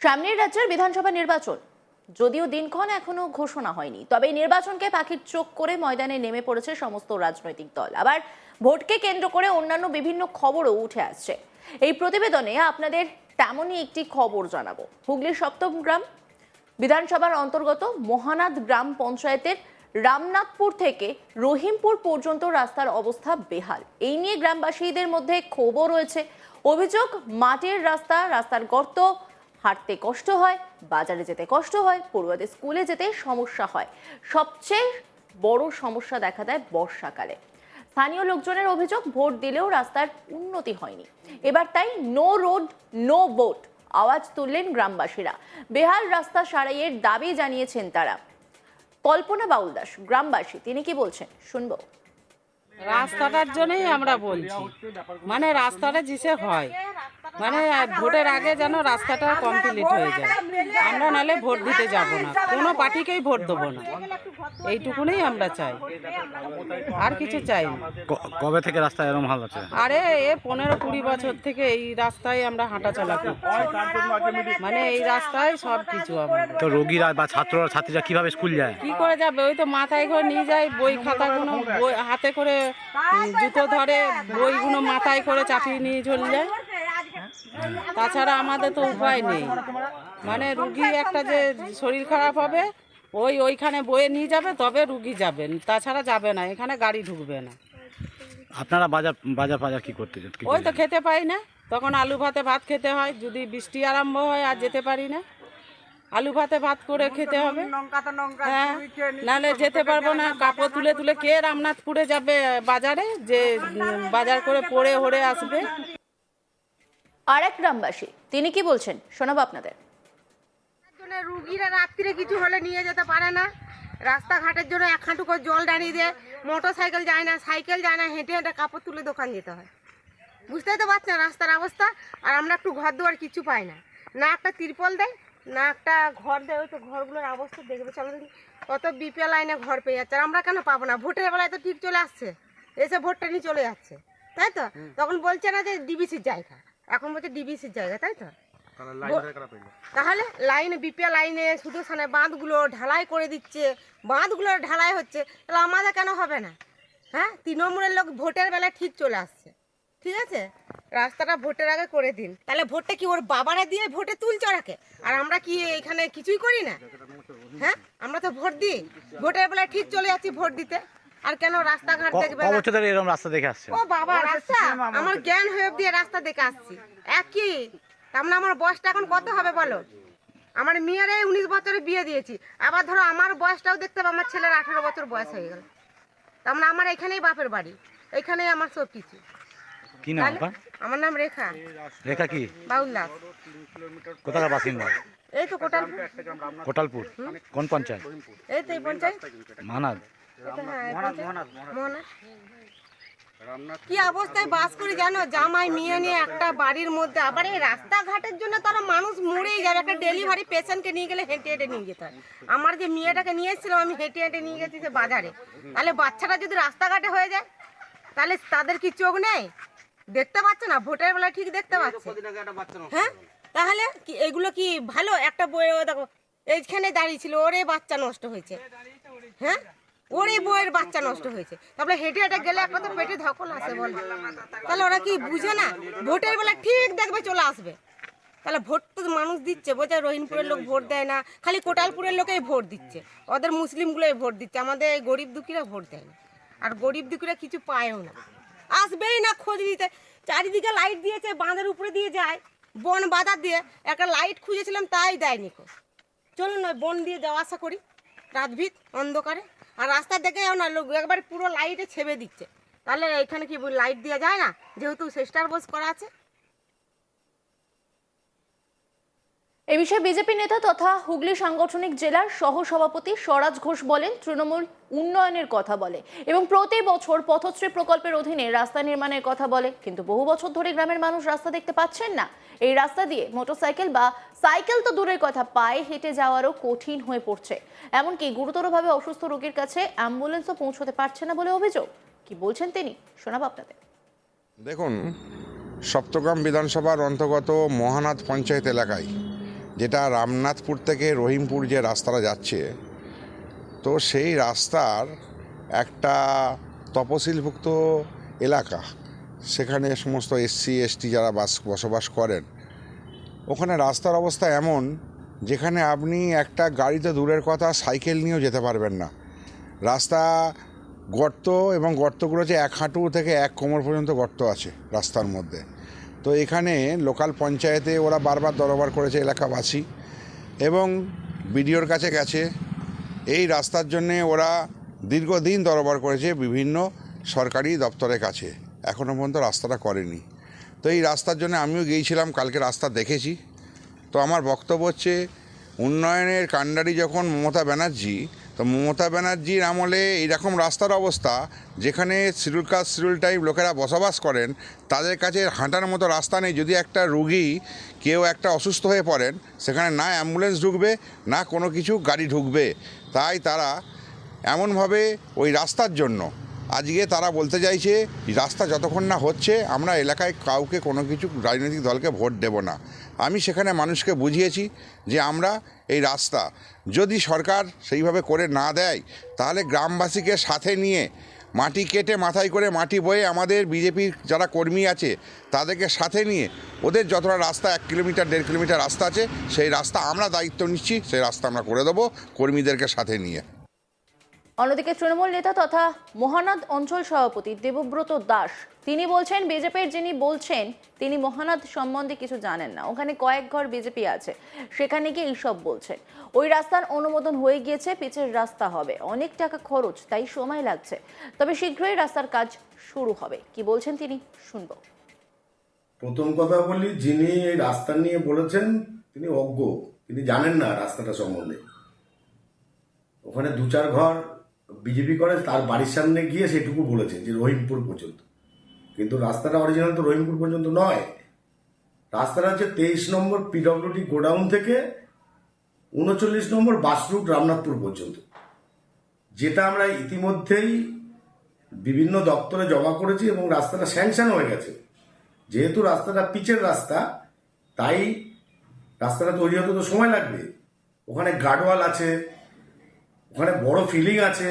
সামনের রাজ্যের বিধানসভা নির্বাচন, যদিও দিনক্ষণ এখনো ঘোষণা হয়নি, তবে এই নির্বাচনকে পাখির চোখ করে ময়দানে নেমে পড়েছে সমস্ত রাজনৈতিক দল। আবার ভোটকে কেন্দ্র করে অন্যান্য বিভিন্ন খবরও উঠে আসছে। এই প্রতিবেদনে আপনাদের তেমনই একটি খবর জানাবো। হুগলির সপ্তমগ্রাম বিধানসভার অন্তর্গত মহানাদ গ্রাম পঞ্চায়েতের রামনাথপুর থেকে রহিমপুর পর্যন্ত রাস্তার অবস্থা বেহাল। এই নিয়ে গ্রামবাসীদের মধ্যে ক্ষোভও রয়েছে। অভিযোগ, মাটির রাস্তার গর্ত, হাঁটতে কষ্ট হয়, বাজারে যেতে কষ্ট হয়, পড়ুয়াদের স্কুলে যেতে সমস্যা হয়। সবচেয়ে বড় সমস্যা দেখা দেয় বর্ষাকালে। স্থানীয় লোকজনের অভিযোগ, ভোট দিলেও রাস্তার উন্নতি হয়নি। এবার তাই নো রোড নো ভোট আওয়াজ তুললেন গ্রামবাসীরা। বেহাল রাস্তা সারাইয়ের দাবি জানিয়েছেন তারা। কল্পনা বাউল দাস গ্রামবাসী, তিনি কি বলছেন শুনবো। রাস্তাটার জন্যই আমরা বলছি, মানে রাস্তাটা জিসে হয়, মানে ভোটের আগে যেন রাস্তাটা কমপ্লিট হয়ে যায়। আমরা নালে ভোট দিতে যাব না, কোনো পার্টিকেই ভোট দেবো না, এইটুকুনই আমরা চাই, আর কিছু চাই না। কবে থেকে রাস্তা এরকম হাল আছে? আরে 15-20 বছর থেকে এই রাস্তায় আমরা হাঁটাচলা করছি, মানে এই রাস্তায় সব কিছু। তো রোগীরা বা ছাত্রীরা কিভাবে স্কুল যায়? কি করে যাবে? ওই তো মাথায় করে নিয়ে যায়, বই খাতাগুলো হাতে করে, জুতো ধরে বইগুলো মাথায় করে চাপিয়ে নিয়ে চলে যায়। তাছাড়া আমাদের তো উপায় নেই, মানে রুগী একটা যে শরীর খারাপ হবে ওইখানে বয়ে নিয়ে যাবে, তবে রুগী যাবেন, তাছাড়া যাবে না, এখানে গাড়ি ঢুকবে না। আপনারা বাজার কি করতে চান? ওই তো খেতে পাই না, তখন আলু ভাতে ভাত খেতে হয়। যদি বৃষ্টি আরম্ভ হয় আর যেতে পারি না, আলু ভাতে ভাত করে খেতে হবে। হ্যাঁ, নাহলে যেতে পারবো না। কাপড় তুলে তুলে কে রামনাথপুরে যাবে বাজারে, যে বাজার করে পড়ে হরে আসবে। আর এক গ্রামবাসী, তিনি কি বলছেন শোনাবো আপনাদের। রুগীরা রাত্রিরে কিছু হলে নিয়ে যেতে পারে না, রাস্তাঘাটের জন্য এক হাঁটু করে জল দাঁড়িয়ে দেয়, মোটর সাইকেল যায় না, সাইকেল যায় না, হেঁটে হেঁটে কাপড় তুলে দোকান যেতে হয়। বুঝতেই তো পারছেন রাস্তার অবস্থা। আর আমরা একটু ঘর দুয়ার কিছু পাই না, না একটা তিরপল দেয়, না একটা ঘর দেয়। ওই তো ঘরগুলোর অবস্থা দেখবে, চলো কত বিপিএল লাইনে ঘর পেয়ে যাচ্ছে, আর আমরা কেন পাবো না? ভোটের বেলায় তো ঠিক চলে আসছে, এসে ভোটটা নিয়ে চলে যাচ্ছে, তাই তো? তখন বলছে না যে ডিবিসির জায়গা, এখন বলছে ডিবিসির জায়গা, তাই তো? তাহলে লাইনে বিপিএল লাইনে শুধু বাঁধগুলো ঢালাই করে দিচ্ছে, বাঁধগুলো ঢালাই হচ্ছে, তাহলে আমাদের কেন হবে না? হ্যাঁ, তৃণমূলের লোক ভোটের বেলায় ঠিক চলে আসছে, ঠিক আছে? রাস্তাটা ভোটের আগে করে দিন, তাহলে ভোটটা কি ওর বাবারা দিয়ে ভোটে তুলছে ওরাকে? আর আমরা কি এখানে কিছুই করি না? হ্যাঁ, আমরা তো ভোট দিই, ভোটের বেলায় ঠিক চলে যাচ্ছি ভোট দিতে। আর কেন রাস্তাঘাট দেখবে না? এরকম রাস্তা দেখে আসছে? ও বাবা, রাস্তা আমার জ্ঞান হয়ে দিয়ে রাস্তা দেখে আসছি একই। তার আমার বয়সটা এখন কত হবে বলো? আমার মেয়ের 19 বছরে বিয়ে দিয়েছি, আবার ধরো আমার বয়সটাও দেখতে হবে, আমার ছেলের 18 বছর বয়স হয়ে গেল। তার মানে আমার এখানেই বাপের বাড়ি, এখানেই আমার সব কিছু। কি নাম আপনার? আমার নাম রেখা। রেখা কি বাউল দাস। কোথাকার বাসিন্দা? এই তো কোটালপুর। কোন পঞ্চায়েত? এই তো এই পঞ্চায়েত মানাদ। কি অবস্থায় বাস করি জানো? জামাই মেয়ে নিয়ে একটা বাড়ির মধ্যে, আবার এই রাস্তাঘাটের জন্য তারা মানুষ মরেই যাবে। একটা ডেলিভারি পেশেন্টকে নিয়ে গেলে হেঁটে হেঁটে নিয়ে যেতে হয়। আমার যে মেয়েটাকে নিয়ে এসেছিলাম, আমি হেঁটে হেঁটে নিয়ে গেছি সে বাজারে। তাহলে বাচ্চাটা যদি রাস্তাঘাটে হয়ে যায়, তাহলে তাদের কি চোখ নেই? দেখতে পাচ্ছে না? ভোটের বেলায় ঠিক দেখতে পাচ্ছে। হ্যাঁ, তাহলে কি এগুলো কি ভালো? একটা বইয়ে দেখো এইখানে দাঁড়িয়ে ছিল, ওরে বাচ্চা নষ্ট হয়েছে। হ্যাঁ, ওর এই বইয়ের বাচ্চা নষ্ট হয়েছে, তারপরে হেঁটে হেঁটে গেলে একটা তো পেটে ধকল আসে বল। তাহলে ওরা কি বুঝে না? ভোটের বেলা ঠিক দেখবে চলে আসবে। তাহলে ভোট তো মানুষ দিচ্ছে, বলছে রহিমপুরের লোক ভোট দেয় না, খালি কোটালপুরের লোকেই ভোট দিচ্ছে, ওদের মুসলিমগুলোই ভোট দিচ্ছে, আমাদের গরিব দুঃখীরা ভোট দেয় না। আর গরিব দুঃখীরা কিছু পায়ও না, আসবেই না খোঁজ দিতে। চারিদিকে লাইট দিয়েছে, বাঁধের উপরে দিয়ে যায়, বন বাধা দিয়ে একটা লাইট খুঁজেছিলাম, তাই দেয়নি। চলুন নয় বন দিয়ে যাওয়া আসা করি রাতভিত অন্ধকারে। আর রাস্তা দেখে না লোক একবার পুরো লাইটে ছেপে দিচ্ছে, তাহলে এখানে কি লাইট দেওয়া যায় না? যেহেতু সেস্টার বোস করা আছে। এ বিষয়ে বিজেপি নেতা তথা হুগলি সাংগঠনিক জেলার সহসভাপতি স্বরাজ ঘোষ বলেন, তৃণমূল উন্নয়নের কথা বলে এবং প্রতি বছর পথশ্রী প্রকল্পের অধীনে রাস্তা নির্মাণের কথা বলে, কিন্তু বহু বছর ধরে গ্রামের মানুষ রাস্তা দেখতে পাচ্ছেন না। এই রাস্তা দিয়ে মোটরসাইকেল বা সাইকেল তো দূরের কথা, পায়ে হেঁটে যাওয়ারও কঠিন হয়ে পড়ছে। এমনকি গুরুতরভাবে অসুস্থ রোগীর কাছে অ্যাম্বুলেন্সও পৌঁছতে পারছে না বলে অভিযোগ। কি বলছেন তিনি শোনাবো আপনাদের। দেখুন, সপ্তগ্রাম বিধানসভার অন্তর্গত মহানাদ পঞ্চায়েত এলাকায় যেটা রামনাথপুর থেকে রহিমপুর যে রাস্তাটা যাচ্ছে, তো সেই রাস্তার একটা তপশিলভুক্ত এলাকা, সেখানে সমস্ত এসসি এসটি যারা বসবাস করেন, ওখানে রাস্তার অবস্থা এমন যেখানে আপনি একটা গাড়িতে দূরের কথা সাইকেল নিয়েও যেতে পারবেন না। রাস্তা গর্ত, এবং গর্তগুলো হচ্ছে 1 হাঁটু থেকে 1 কোমর পর্যন্ত গর্ত আছে রাস্তার মধ্যে। তো এখানে লোকাল পঞ্চায়েতে ওরা বারবার দরবার করেছে এলাকাবাসী, এবং বিডিওর কাছে গেছে। এই রাস্তার জন্যে ওরা দীর্ঘদিন দরবার করেছে বিভিন্ন সরকারি দপ্তরের কাছে, এখনও পর্যন্ত রাস্তাটা করেনি। তো এই রাস্তার জন্য আমিও গিয়েছিলাম, কালকে রাস্তা দেখেছি। তো আমার বক্তব্য হচ্ছে, উন্নয়নের কাণ্ডারি যখন মমতা ব্যানার্জি, তো মমতা ব্যানার্জির আমলে এইরকম রাস্তার অবস্থা, যেখানে শিডিউল কাস্ট শিডিউল টাইপ লোকেরা বসবাস করেন, তাদের কাছে হাঁটার মতো রাস্তা নেই। যদি একটা রুগী কেউ একটা অসুস্থ হয়ে পড়েন, সেখানে না অ্যাম্বুলেন্স ঢুকবে, না কোনো কিছু গাড়ি ঢুকবে। তাই তারা এমনভাবে ওই রাস্তার জন্য আজকে তারা বলতে চাইছে, রাস্তা যতক্ষণ না হচ্ছে আমরা এলাকায় কাউকে কোনো কিছু রাজনৈতিক দলকে ভোট দেব না। আমি সেখানে মানুষকে বুঝিয়েছি যে আমরা এই রাস্তা যদি সরকার সেইভাবে করে না দেয়, তাহলে গ্রামবাসীকে সাথে নিয়ে মাটি কেটে মাথায় করে মাটি বয়ে আমাদের বিজেপির যারা কর্মী আছে তাদেরকে সাথে নিয়ে ওদের যতটা রাস্তা 1 কিলোমিটার 1.5 কিলোমিটার রাস্তা আছে, সেই রাস্তা আমরা দায়িত্ব নিচ্ছি, সেই রাস্তা আমরা করে দেবো কর্মীদেরকে সাথে নিয়ে। অন্যদিকে তৃণমূল নেতা তথা মহানাদ অঞ্চল সভাপতি দেবব্রত দাস তিনি বলছেন, বিজেপির যিনি বলছেন তিনি মহানাদ সম্বন্ধে কিছু জানেন না। ওখানে কয়েক ঘর বিজেপি আছে, সেখানে গিয়ে এইসব বলছেন। ওই রাস্তার অনুমোদন হয়ে গিয়েছে, পিচের রাস্তা হবে, অনেক টাকা খরচ, তাই সময় লাগছে, তবে শীঘ্রই রাস্তার কাজ শুরু হবে। কি বলছেন তিনি, শুনবো। প্রথম কথা বলি, যিনি এই রাস্তা নিয়ে বলেছেন তিনি অজ্ঞ, তিনি জানেন না রাস্তাটা সম্বন্ধে। ওখানে 2-4 ঘর বিজেপি করে, তার বাড়ির সামনে গিয়ে সেটুকু বলেছে যে রহিমপুর পর্যন্ত, কিন্তু রাস্তাটা অরিজিনাল তো রহিমপুর পর্যন্ত নয়। রাস্তাটা হচ্ছে 23 নম্বর পিডব্লিউডি গোডাউন থেকে 39 নম্বর বাস রুট রামনাথপুর পর্যন্ত, যেটা আমরা ইতিমধ্যেই বিভিন্ন দপ্তরে জমা করেছি এবং রাস্তাটা স্যাংশন হয়ে গেছে। যেহেতু রাস্তাটা পিচের রাস্তা, তাই রাস্তাটা তৈরি হতে তো সময় লাগবে। ওখানে গার্ডওয়াল আছে, ওখানে বড় ফিলিং আছে,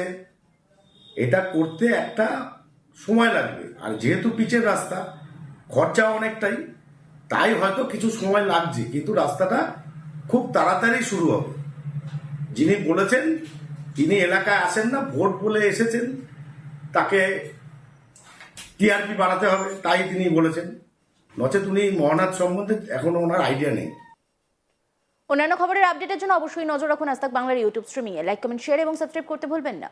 এটা করতে একটা সময় লাগবে। আর যেহেতু পিচের রাস্তা, খরচা অনেকটাই, তাই হয়তো কিছু সময় লাগছে, কিন্তু রাস্তাটা খুব তাড়াতাড়ি শুরু হবে। যিনি বলেছেন তিনি এলাকায় আসেন না, ভোট বলে এসেছেন, তাকে টিআরপি বাড়াতে হবে, তাই তিনি বলেছেন। নচেত উনি মহানাদ সম্বন্ধে এখনো ওনার আইডিয়া নেই। অন্যান্য খবরের আপডেটের জন্য অবশ্যই নজর রাখুন আজ তাক বাংলার ইউটিউব স্ট্রিমিংয়ে। লাইক, কমেন্ট, শেয়ার এবং সাবস্ক্রাইব করতে ভুলবেন না।